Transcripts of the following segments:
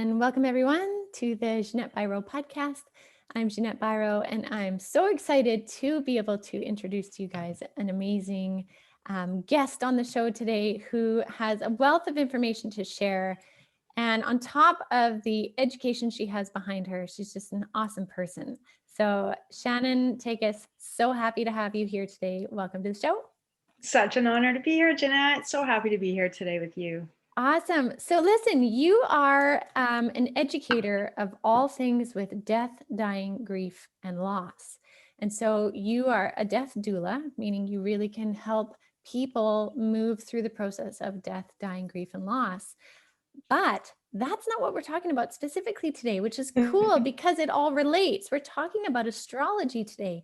and welcome everyone to the Ginette Biro Podcast. I'm Ginette Biro, and I'm so excited to be able to introduce to you guys an amazing guest on the show today who has a wealth of information to share. And on top of the education she has behind her, she's just an awesome person. So Shannon Takacs, so happy to have you here today. Welcome to the show. Such an honor to be here, Ginette. So happy to be here today with you. Awesome. So listen, you are an educator of all things with death, dying, grief, and loss. And so you are a death doula, meaning you really can help people move through the process of death, dying, grief, and loss. But that's not what we're talking about specifically today, which is cool because it all relates. We're talking about astrology today,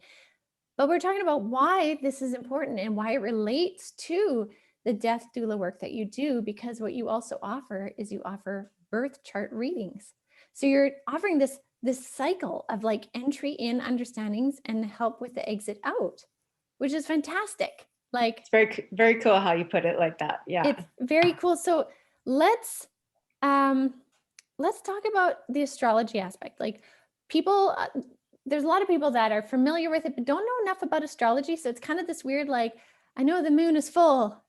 but we're talking about why this is important and why it relates to the death doula work that you do, because what you also offer is you offer birth chart readings. So you're offering this cycle of like entry in understandings and help with the exit out, which is fantastic. Like it's very, very cool how you put it like that. Yeah. It's very cool. So let's talk about the astrology aspect. Like people, there's a lot of people that are familiar with it, but don't know enough about astrology. So it's kind of this weird, like, I know the moon is full,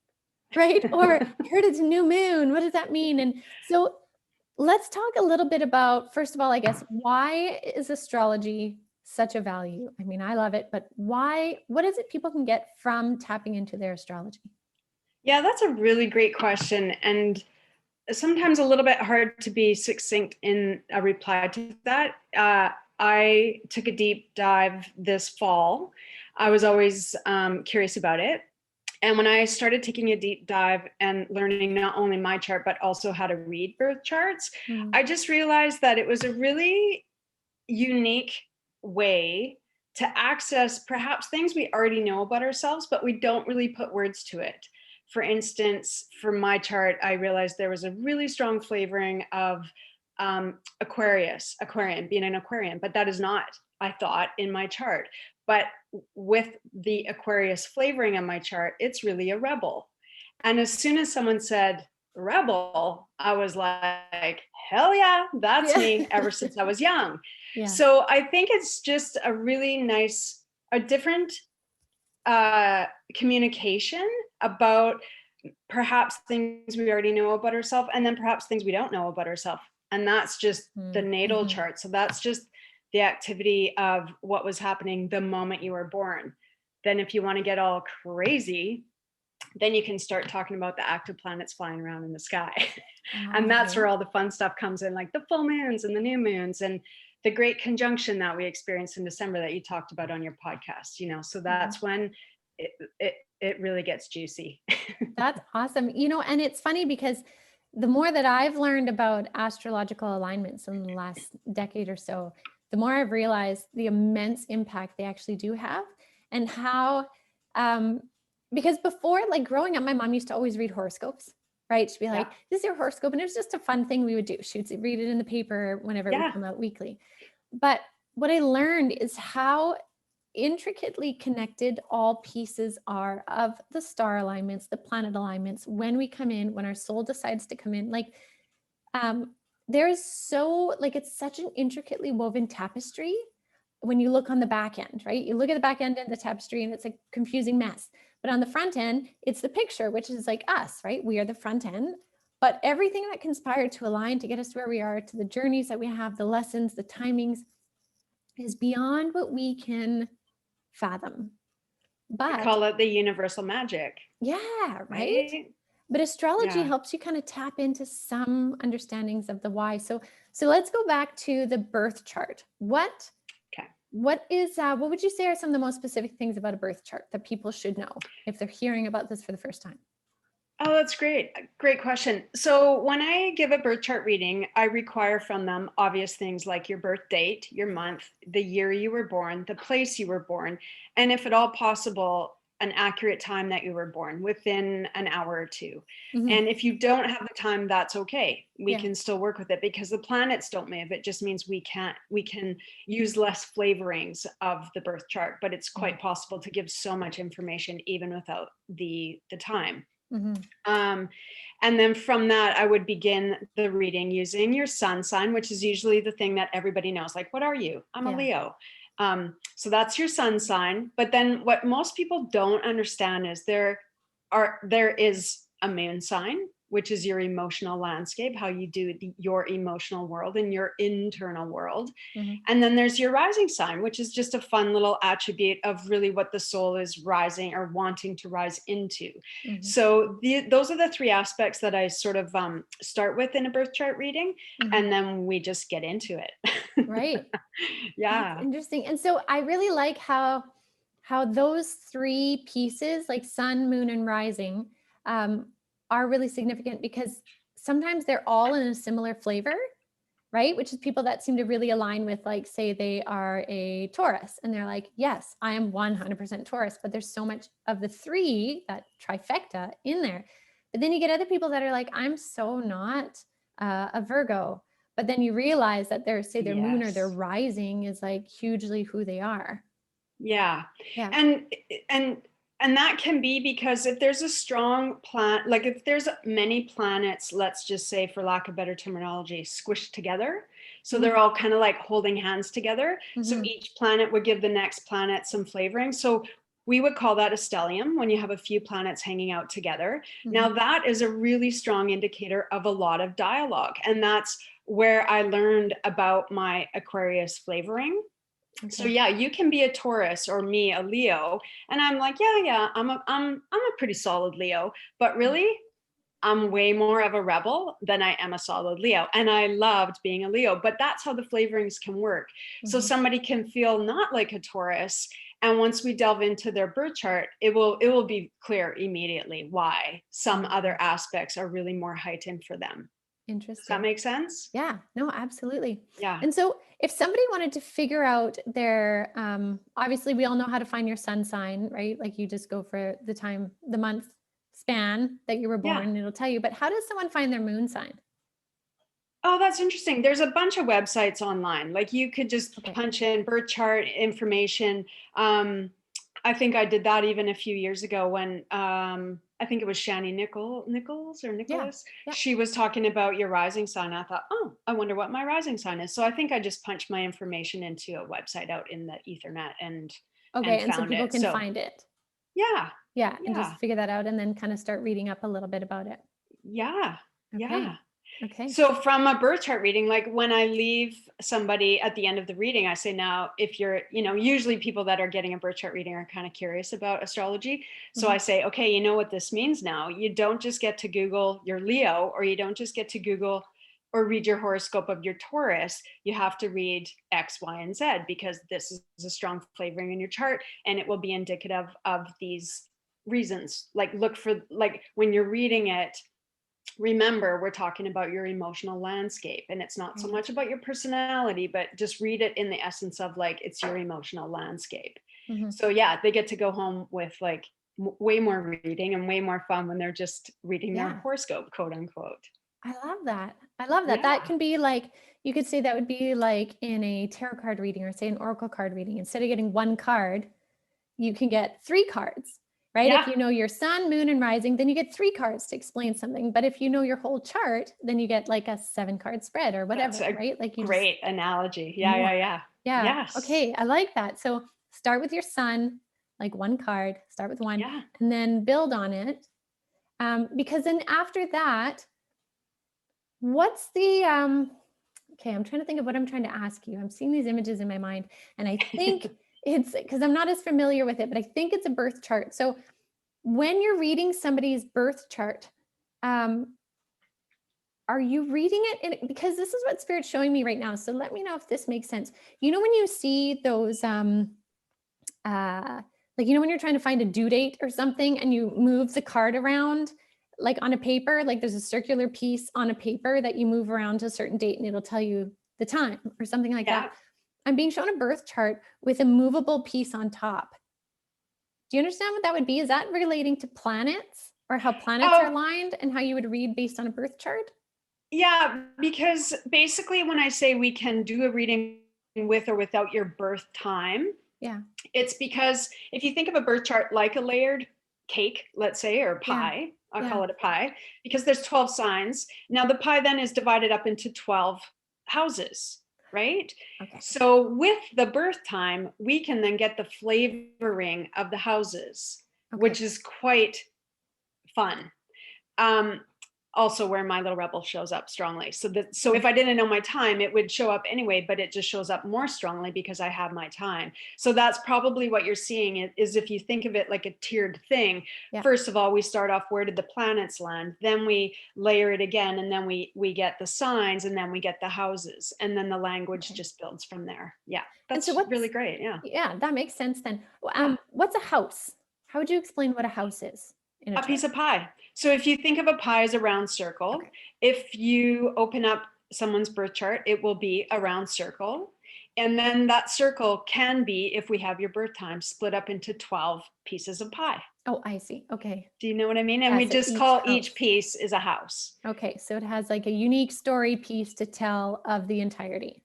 right? Or I heard it's a new moon. What does that mean? And so let's talk a little bit about, first of all, I guess, why is astrology such a value? I mean, I love it, but why, what is it people can get from tapping into their astrology? Yeah, that's a really great question. And sometimes a little bit hard to be succinct in a reply to that. I took a deep dive this fall. I was always curious about it. And when I started taking a deep dive and learning not only my chart, but also how to read birth charts, I just realized that it was a really unique way to access perhaps things we already know about ourselves, but we don't really put words to it. For instance, for my chart, I realized there was a really strong flavoring of Aquarian, being an Aquarian, but that is not, I thought, in my chart. But with the Aquarius flavoring on my chart, it's really a rebel. And as soon as someone said rebel, I was like, hell yeah, that's me ever since I was young. Yeah. So I think it's just a really nice, a different communication about perhaps things we already know about ourselves, and then perhaps things we don't know about ourselves. And that's just the natal chart. So that's just the activity of what was happening the moment you were born. Then if you want to get all crazy, then you can start talking about the active planets flying around in the sky. And that's where all the fun stuff comes in, like the full moons and the new moons and the great conjunction that we experienced in December that you talked about on your podcast, you know, so that's when it really gets juicy. That's awesome. You know, and it's funny because the more that I've learned about astrological alignments in the last decade or so, the more I've realized the immense impact they actually do have, and how, because before, like growing up, my mom used to always read horoscopes, right? She'd be like, this is your horoscope. And it was just a fun thing we would do. She'd read it in the paper whenever it would come out weekly. But what I learned is how intricately connected all pieces are of the star alignments, the planet alignments, when we come in, when our soul decides to come in. Like, there's so, like, it's such an intricately woven tapestry when you look on the back end, right? You look at the back end of the tapestry and it's a confusing mess. But on the front end, it's the picture, which is like us, right? We are the front end. But everything that conspired to align to get us to where we are, to the journeys that we have, the lessons, the timings, is beyond what we can fathom. But I call it the universal magic. Yeah, right? But astrology helps you kind of tap into some understandings of the why. So let's go back to the birth chart. What would you say are some of the most specific things about a birth chart that people should know if they're hearing about this for the first time? Oh, that's great. Great question. So when I give a birth chart reading, I require from them obvious things like your birth date, your month, the year you were born, the place you were born, and if at all possible, an accurate time that you were born within an hour or two. And if you don't have the time, that's okay. We can still work with it because the planets don't move. It just means we can use less flavorings of the birth chart, but it's quite possible to give so much information even without the time. And then from that, I would begin the reading using your sun sign, which is usually the thing that everybody knows. Like, what are you? I'm a Leo. So that's your sun sign. But then what most people don't understand is there is a moon sign, which is your emotional landscape, how you do your emotional world and your internal world. And then there's your rising sign, which is just a fun little attribute of really what the soul is rising or wanting to rise into. So those are the three aspects that I sort of start with in a birth chart reading, and then we just get into it. Right. Yeah. That's interesting. And so I really like how those three pieces, like sun, moon, and rising, are really significant, because sometimes they're all in a similar flavor, right? Which is people that seem to really align with, like, say they are a Taurus and they're like, yes, I am 100% Taurus, but there's so much of the three, that trifecta in there. But then you get other people that are like, I'm so not a Virgo. But then you realize that their moon or their rising is like hugely who they are. Yeah. And that can be because if there's a strong planet, like if there's many planets, let's just say, for lack of better terminology, squished together. So they're all kind of like holding hands together. So each planet would give the next planet some flavoring. So we would call that a stellium when you have a few planets hanging out together. Now that is a really strong indicator of a lot of dialogue. And that's where I learned about my Aquarius flavoring. So yeah, you can be a Taurus or me, a Leo, and I'm like, I'm a pretty solid Leo, but really I'm way more of a rebel than I am a solid Leo. And I loved being a Leo, but that's how the flavorings can work. So somebody can feel not like a Taurus, and once we delve into their birth chart, it will be clear immediately why some other aspects are really more heightened for them. Interesting. Does that make sense? Yeah, no, absolutely. Yeah. And so if somebody wanted to figure out their, obviously we all know how to find your sun sign, right? Like you just go for the month span that you were born, and it'll tell you. But how does someone find their moon sign? Oh, that's interesting. There's a bunch of websites online. Like you could just punch in birth chart information. I think I did that even a few years ago when I think it was Shannon Nicholas. Yeah. She was talking about your rising sign. I thought, oh, I wonder what my rising sign is. So I think I just punched my information into a website out in the Ethernet and so people can find it. Yeah. And just figure that out and then kind of start reading up a little bit about it. Yeah. Okay. So from a birth chart reading, like when I leave somebody at the end of the reading, I say, now, if you're, usually people that are getting a birth chart reading are kind of curious about astrology. So I say, okay, you know what this means now. You don't just get to Google your Leo, or you don't just get to Google or read your horoscope of your Taurus. You have to read X, Y, and Z, because this is a strong flavoring in your chart, and it will be indicative of these reasons. Like look for, like when you're reading it, remember, we're talking about your emotional landscape, and it's not so much about your personality, but just read it in the essence of like, it's your emotional landscape. So yeah, they get to go home with like way more reading and way more fun when they're just reading their horoscope, quote unquote. I love that. That can be like, you could say that would be like in a tarot card reading, or say an oracle card reading. Instead of getting one card, you can get 3 cards. Right? If you know your sun, moon, and rising, then you get 3 cards to explain something. But if you know your whole chart, then you get like a 7-card spread or whatever, right? Like great analogy. Yeah. Yes. Okay. I like that. So start with your sun, like 1 card, start with 1, and then build on it. Because then after that, what's the, okay, I'm trying to think of what I'm trying to ask you. I'm seeing these images in my mind, and I think it's because I'm not as familiar with it, but I think it's a birth chart. So when you're reading somebody's birth chart, are you reading it because this is what Spirit's showing me right now. So let me know if this makes sense. When you see those, like, when you're trying to find a due date or something, and you move the card around, like on a paper, like there's a circular piece on a paper that you move around to a certain date, and it'll tell you the time or something like that. I'm being shown a birth chart with a movable piece on top. Do you understand what that would be? Is that relating to planets, or how planets are aligned, and how you would read based on a birth chart? Yeah, because basically when I say we can do a reading with or without your birth time, it's because if you think of a birth chart like a layered cake, let's say, or Yeah. pie. I'll Yeah. call it a pie because there's 12 signs. Now the pie then is divided up into 12 houses, right? Okay. So with the birth time, we can then get the flavoring of the houses, Okay. which is quite fun. Also where my little rebel shows up strongly. So if I didn't know my time, it would show up anyway, but it just shows up more strongly because I have my time. So that's probably what you're seeing is if you think of it like a tiered thing. Yeah. First of all, we start off, where did the planets land? Then we layer it again, and then we get the signs, and then we get the houses, and then the language just builds from there. Yeah, And that's so really great. yeah, that makes sense then. Yeah. What's a house? How would you explain what a house is in a A chart? piece of pie. So if you think of a pie as a round circle, Okay. if you open up someone's birth chart, it will be a round circle. And then that circle can be, if we have your birth time, split up into 12 pieces of pie. Oh, I see. Okay. Do you know what I mean? And Yeah, we so just each call house. each piece is a house. Okay, so it has like a unique story piece to tell of the entirety.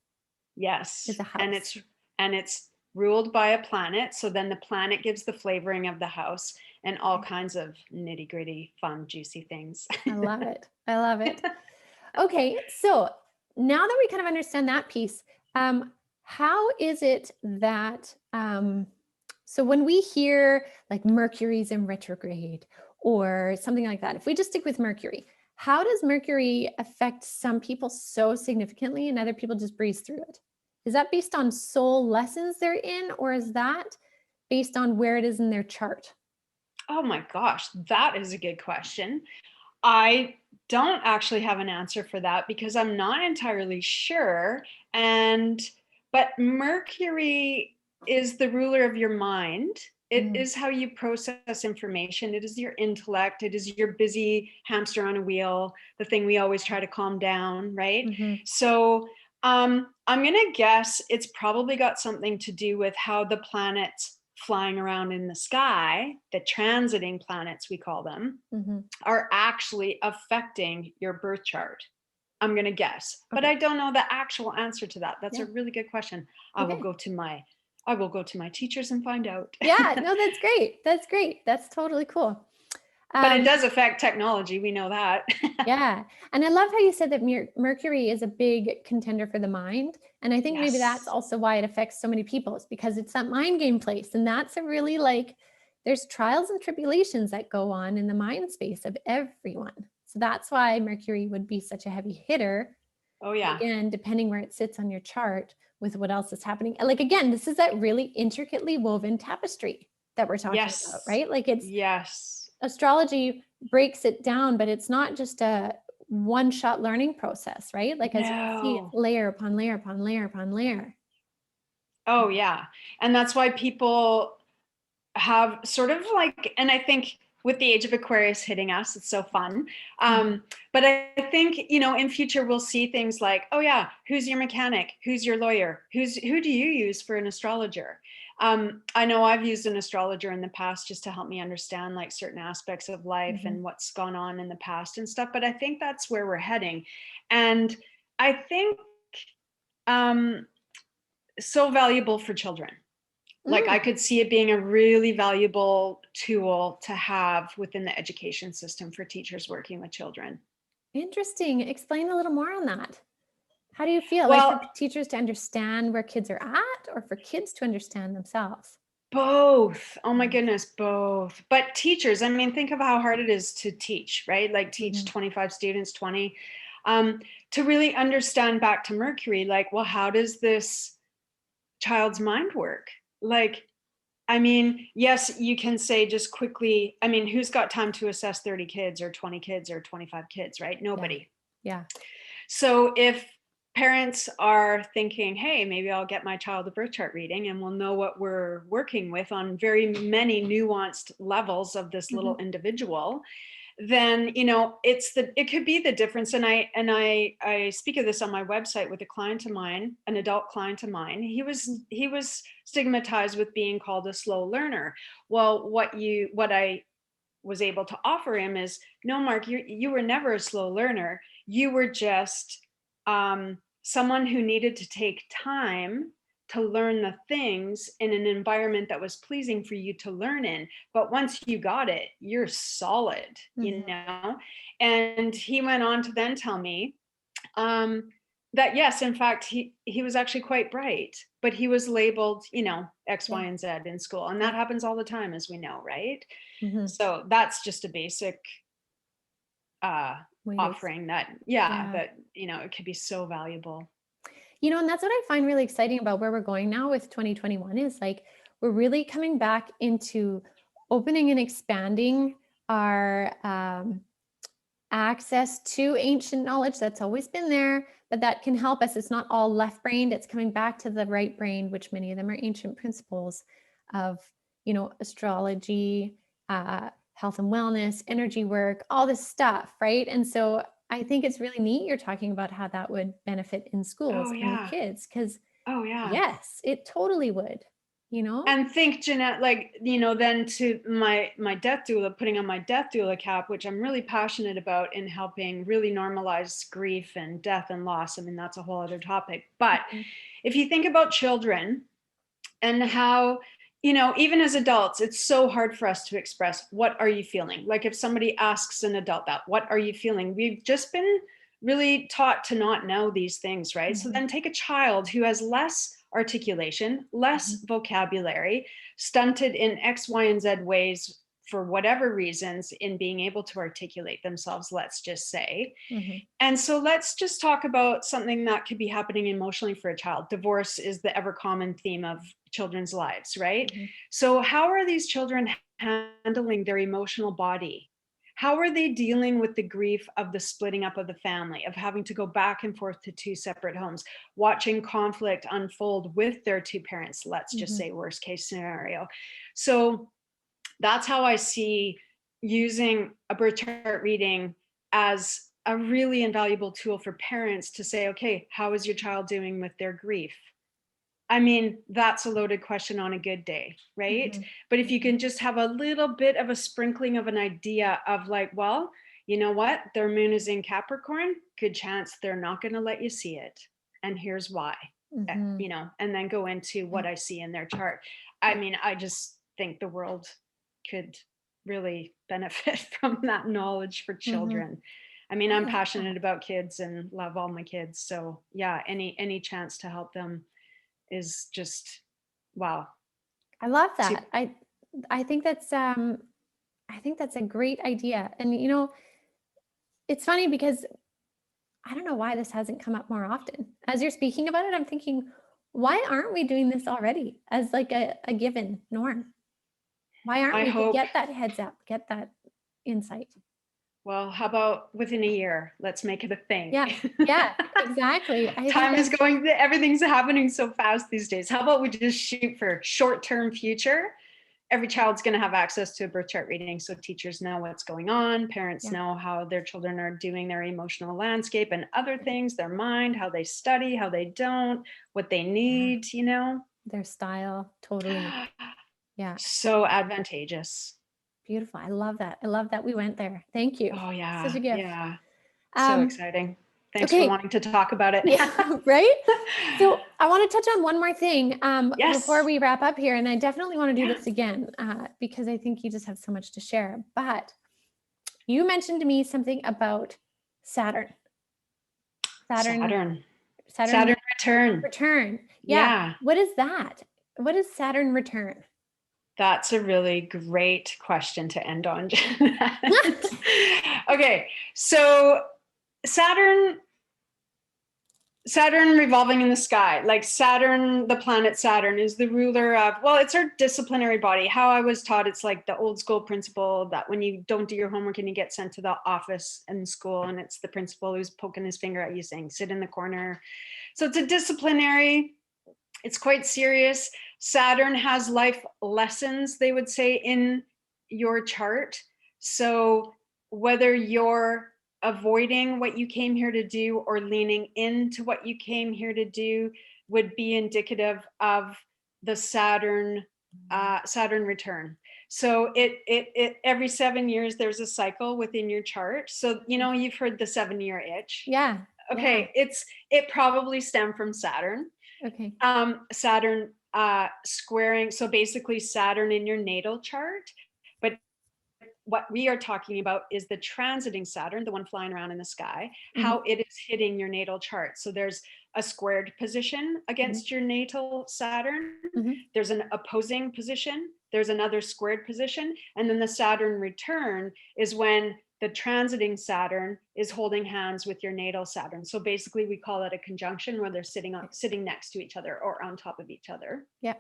Yes. It's a house. And it's ruled by a planet. So then the planet gives the flavoring of the house and all kinds of nitty gritty, fun, juicy things. I love it. I love it. Okay, so now that we kind of understand that piece, how is it that, so when we hear like Mercury's in retrograde or something like that, if we just stick with Mercury, how does Mercury affect some people so significantly and other people just breeze through it? Is that based on soul lessons they're in, or is that based on where it is in their chart? Oh my gosh, that is a good question. I don't actually have an answer for that because I'm not entirely sure. But Mercury is the ruler of your mind. It is how you process information. It is your intellect. It is your busy hamster on a wheel, the thing we always try to calm down, right? So I'm going to guess it's probably got something to do with how the planets flying around in the sky, the transiting planets, we call them, are actually affecting your birth chart. I'm going to guess, but I don't know the actual answer to that. That's a really good question. I will go to my teachers and find out. Yeah, no, that's great. That's great. That's totally cool. But it does affect technology. We know that. Yeah. And I love how you said that Mercury is a big contender for the mind. And I think maybe that's also why it affects so many people, is because it's that mind game place. And that's a really there's trials and tribulations that go on in the mind space of everyone. So that's why Mercury would be such a heavy hitter. Oh, yeah. Again, depending where it sits on your chart with what else is happening. Like, again, this is that really intricately woven tapestry that we're talking about, right? Like astrology breaks it down, but it's not just a one-shot learning process, right? Like as you can see, it's layer upon layer upon layer upon layer. Oh, yeah. And that's why people have sort of and I think with the age of Aquarius hitting us, it's so fun. But I think, in future we'll see things like, oh yeah, who's your mechanic? Who's your lawyer? Who do you use for an astrologer? I know I've used an astrologer in the past just to help me understand certain aspects of life and what's gone on in the past and stuff. But I think that's where we're heading. And I think so valuable for children. I could see it being a really valuable tool to have within the education system for teachers working with children. Interesting. Explain a little more on that. How do you feel? Well, for teachers to understand where kids are at, or for kids to understand themselves? Both. Oh my goodness, both. But teachers, I mean, think of how hard it is to teach, right? Teach 25 students, 20. To really understand back to Mercury, well, how does this child's mind work? Yes, you can say just quickly, who's got time to assess 30 kids or 20 kids or 25 kids, right? Nobody. Yeah. So if parents are thinking, hey, maybe I'll get my child a birth chart reading and we'll know what we're working with on very many nuanced levels of this little individual, then it could be the difference. And I speak of this on my website with a client of mine, an adult client of mine. He was stigmatized with being called a slow learner. Well, what I was able to offer him is, no, Mark, you were never a slow learner. You were just someone who needed to take time to learn the things in an environment that was pleasing for you to learn in. But once you got it, you're solid, you know? And he went on to then tell me that yes, in fact, he was actually quite bright, but he was labeled, you know, X, Y, and Z in school. And that happens all the time, as we know, right? So that's just a basic offering that, that, you know, it could be so valuable. You know, and that's what I find really exciting about where we're going now with 2021 is like, we're really coming back into opening and expanding our access to ancient knowledge that's always been there, but that can help us. It's not all left brained. It's coming back to the right brain, which many of them are ancient principles of, you know, astrology, health and wellness, energy work, all this stuff, right? And so I think it's really neat you're talking about how that would benefit in schools and with kids, because yes, it totally would, you know. And think, Ginette, like, you know, then to my death doula, putting on my death doula cap, which I'm really passionate about in helping really normalize grief and death and loss. I mean, that's a whole other topic. But if you think about children and how, you know, even as adults, it's so hard for us to express, what are you feeling? Like if somebody asks an adult that, what are you feeling? We've just been really taught to not know these things, right? So then take a child who has less articulation, less vocabulary, stunted in X, Y, and Z ways for whatever reasons in being able to articulate themselves, let's just say. And so let's just talk about something that could be happening emotionally for a child. Divorce is the ever common theme of children's lives, right? So how are these children handling their emotional body? How are they dealing with the grief of the splitting up of the family, of having to go back and forth to two separate homes, watching conflict unfold with their two parents, let's just say worst case scenario. So that's how I see using a birth chart reading as a really invaluable tool for parents to say, okay, how is your child doing with their grief? I mean, that's a loaded question on a good day, right? But if you can just have a little bit of a sprinkling of an idea of like, well, you know what? Their moon is in Capricorn, good chance they're not going to let you see it. And here's why, you know, and then go into what I see in their chart. I mean, I just think the world could really benefit from that knowledge for children. I mean, I'm passionate about kids and love all my kids. So yeah, any chance to help them is just wow. I love that. I think that's a great idea. And you know, it's funny because I don't know why this hasn't come up more often. As you're speaking about it, I'm thinking, why aren't we doing this already as like a given norm? Why aren't we to get that heads up, get that insight? Well, how about within a year? Let's make it a thing. Yeah, exactly. Time is going, everything's happening so fast these days. How about we just shoot for short-term future? Every child's going to have access to a birth chart reading, so teachers know what's going on, parents know how their children are doing their emotional landscape and other things, their mind, how they study, how they don't, what they need, you know? Their style, totally. Yeah. So advantageous. Beautiful. I love that. I love that we went there. Thank you. Oh yeah. Such a gift. Yeah. So exciting. Thanks for wanting to talk about it. Yeah, right? So I want to touch on one more thing before we wrap up here. And I definitely want to do this again because I think you just have so much to share. But you mentioned to me something about Saturn. Saturn Return. Yeah. What is that? What is Saturn Return? That's a really great question to end on. Okay, so Saturn revolving in the sky, like Saturn, the planet Saturn is the ruler of, well, it's our disciplinary body. How I was taught, it's like the old school principle that when you don't do your homework and you get sent to the office in school, and it's the principal who's poking his finger at you saying, sit in the corner. So it's a disciplinary, it's quite serious. Saturn has life lessons, they would say, in your chart. So whether you're avoiding what you came here to do or leaning into what you came here to do would be indicative of the Saturn return. So it every 7 years there's a cycle within your chart. So you know, you've heard the 7-year itch. Yeah. Okay, it probably stemmed from Saturn. Okay. Saturn squaring. So basically Saturn in your natal chart. But what we are talking about is the transiting Saturn, the one flying around in the sky, how it is hitting your natal chart. So there's a squared position against your natal Saturn. There's an opposing position. There's another squared position. And then the Saturn return is when the transiting Saturn is holding hands with your natal Saturn. So basically we call it a conjunction, where they're sitting next to each other or on top of each other. Yeah.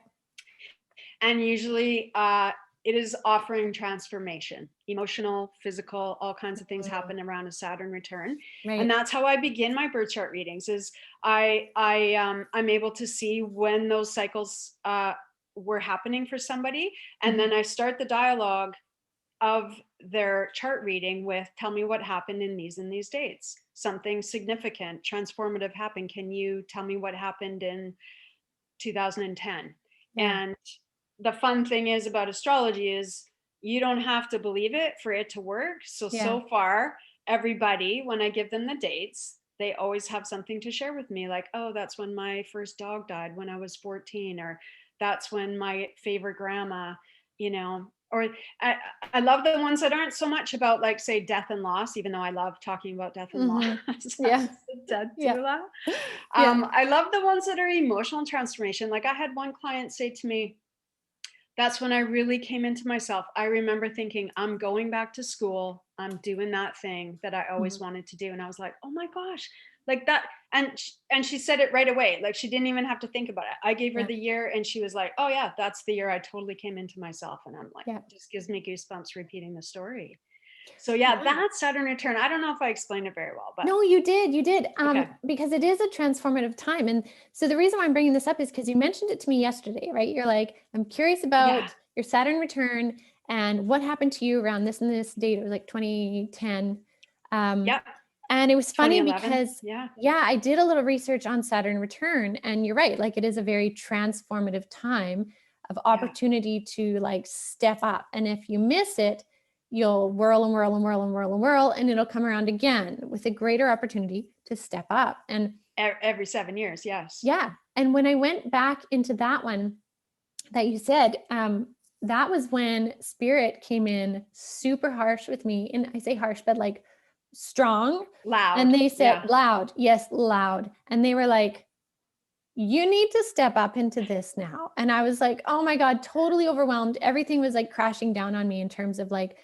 And usually it is offering transformation, emotional, physical, all kinds of things happen around a Saturn return. Right. And that's how I begin my birth chart readings, is I'm able to see when those cycles were happening for somebody. And then I start the dialogue of their chart reading with, tell me what happened in these and these dates. Something significant, transformative happened. Can you tell me what happened in 2010? Yeah. And the fun thing is about astrology is you don't have to believe it for it to work. So far, everybody, when I give them the dates, they always have something to share with me, like, oh, that's when my first dog died when I was 14, or that's when my favorite grandma, or I love the ones that aren't so much about, like, say, death and loss, even though I love talking about death and loss. Yeah. Death Yeah. doula. I love the ones that are emotional transformation. Like, I had one client say to me, that's when I really came into myself. I remember thinking, I'm going back to school. I'm doing that thing that I always wanted to do. And I was like, oh my gosh, like that. And she said it right away. Like, she didn't even have to think about it. I gave her the year and she was like, oh yeah, that's the year I totally came into myself. And I'm like, it just gives me goosebumps repeating the story. So that's Saturn return. I don't know if I explained it very well, but no, you did. Okay. Because it is a transformative time. And so the reason why I'm bringing this up is because you mentioned it to me yesterday, right? You're like, I'm curious about your Saturn return and what happened to you around this and this date. It was like 2010. And it was funny because I did a little research on Saturn return, and you're right. Like, it is a very transformative time of opportunity to, like, step up. And if you miss it, you'll whirl and whirl and whirl and whirl and whirl, and it'll come around again with a greater opportunity to step up. And every 7 years. Yes. Yeah. And when I went back into that one that you said, that was when Spirit came in super harsh with me. And I say harsh, but like strong. Loud. And they said loud. Yes, loud. And they were like, you need to step up into this now. And I was like, oh my God, totally overwhelmed. Everything was like crashing down on me in terms of like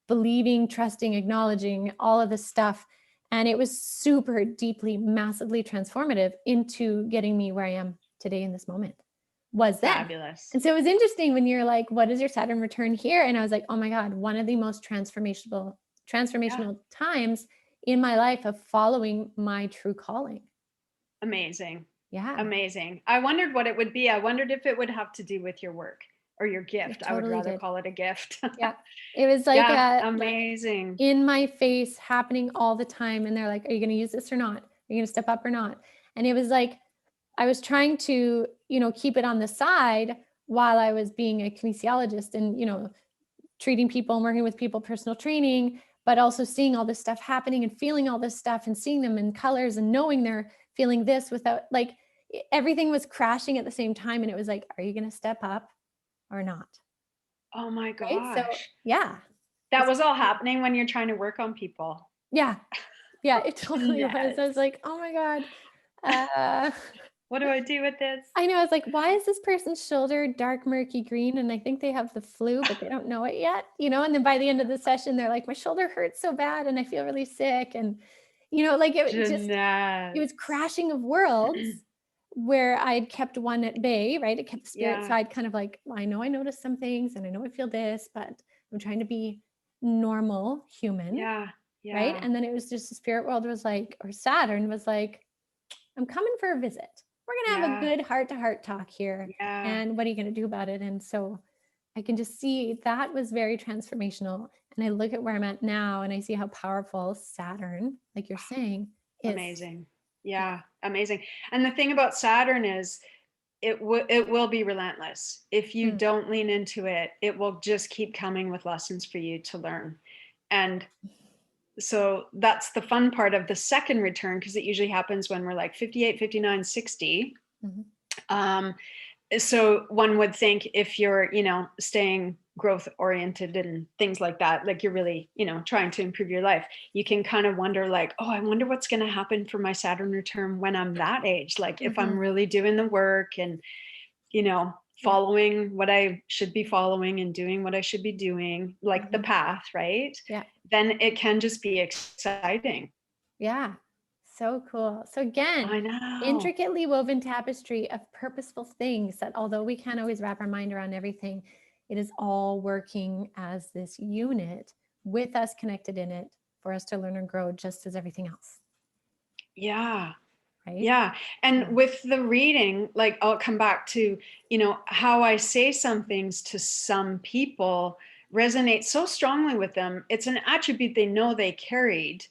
believing, trusting, acknowledging all of this stuff. And it was super deeply, massively transformative into getting me where I am today in this moment. Was that fabulous? And so it was interesting when you're like, what is your Saturn return here? And I was like, oh my God, one of the most transformational times in my life of following my true calling. Amazing. Yeah. Amazing. I wondered what it would be. I wondered if it would have to do with your work or your gift. Totally, I would rather call it a gift. Yeah. It was like amazing. Like in my face, happening all the time. And they're like, are you going to use this or not? Are you going to step up or not? And it was like, I was trying to, keep it on the side while I was being a kinesiologist and, treating people and working with people, personal training, but also seeing all this stuff happening and feeling all this stuff and seeing them in colors and knowing they're feeling this without, like, everything was crashing at the same time. And it was like, are you going to step up or not? Oh my gosh. Right? So, yeah. That was all happening when you're trying to work on people. Yeah. Yeah, it totally was. I was like, oh my God. What do I do with this? I know. I was like, why is this person's shoulder dark, murky green? And I think they have the flu, but they don't know it yet, And then by the end of the session, they're like, my shoulder hurts so bad and I feel really sick. And, like it was crashing of worlds where I'd kept one at bay, right? It kept the spirit side kind of like, well, I know I noticed some things and I know I feel this, but I'm trying to be normal human. Yeah. Right. And then it was just the spirit world was like, or Saturn was like, I'm coming for a visit. We're going to have a good heart-to-heart talk here. Yeah. And what are you going to do about it? And so I can just see that was very transformational. And I look at where I'm at now and I see how powerful Saturn, like you're saying, is. Amazing. Yeah, amazing. And the thing about Saturn is it will be relentless. If you don't lean into it, it will just keep coming with lessons for you to learn. And so that's the fun part of the second return, because it usually happens when we're like 58, 59, 60. So one would think if you're, staying growth oriented and things like that, like you're really, trying to improve your life, you can kind of wonder like, oh, I wonder what's going to happen for my Saturn return when I'm that age. Like if I'm really doing the work and, following what I should be following and doing what I should be doing, like the path, right? Yeah. Then it can just be exciting. Yeah. So cool. So again, I know. intricately woven tapestry of purposeful things that although we can't always wrap our mind around everything, it is all working as this unit with us connected in it for us to learn and grow just as everything else. Yeah. Right? Yeah. And with the reading, like I'll come back to, how I say some things to some people resonate so strongly with them. It's an attribute they know they carried.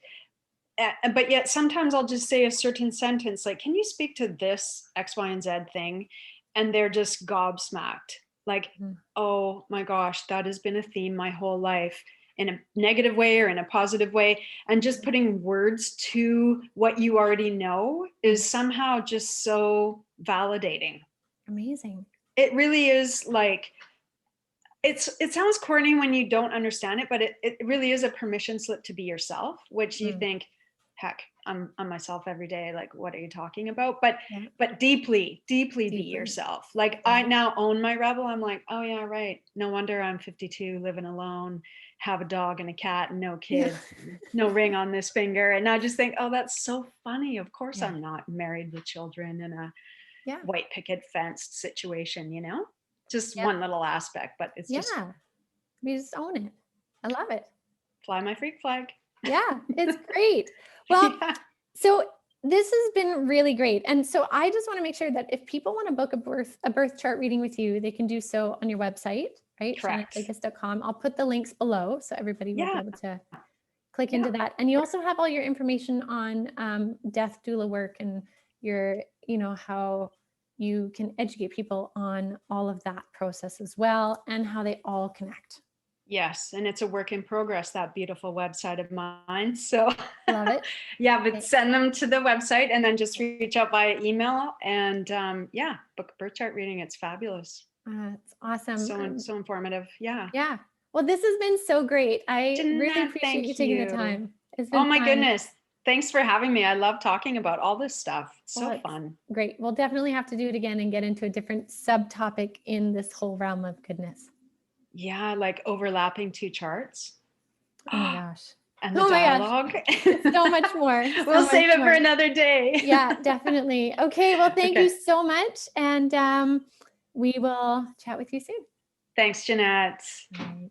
But yet sometimes I'll just say a certain sentence, like, can you speak to this X, Y, and Z thing? And they're just gobsmacked. Like, oh my gosh, that has been a theme my whole life, in a negative way or in a positive way. And just putting words to what you already know is somehow just so validating. Amazing. It really is. Like, it sounds corny when you don't understand it, but it really is a permission slip to be yourself, which you think, heck, I'm myself every day. Like, what are you talking about? But deeply be yourself. Like, I now own my rebel. I'm like, oh yeah, right. No wonder I'm 52, living alone, have a dog and a cat and no kids, no ring on this finger. And I just think, oh, that's so funny. Of course I'm not married with children in a white picket fenced situation, just one little aspect, but it's just, we just own it. I love it. Fly my freak flag. Yeah, it's great. Well, so this has been really great. And so I just want to make sure that if people want to book a birth chart reading with you, they can do so on your website, right? Correct. ShannonTakacs.com. I'll put the links below so everybody will be able to click into that. And you also have all your information on death doula work and your, how you can educate people on all of that process as well and how they all connect. Yes. And it's a work in progress, that beautiful website of mine. So love it. But send them to the website and then just reach out via email and book a birth chart reading. It's fabulous. It's awesome. So informative. Yeah. Yeah. Well, this has been so great. I really appreciate you taking the time. It's been fun. Goodness. Thanks for having me. I love talking about all this stuff. It's so fun. Great. We'll definitely have to do it again and get into a different subtopic in this whole realm of goodness. Yeah, like overlapping two charts. Oh my gosh. And the dialogue. So much more. We'll save it for another day. Yeah, definitely. Okay. Well, thank you so much. And we will chat with you soon. Thanks, Ginette. All right.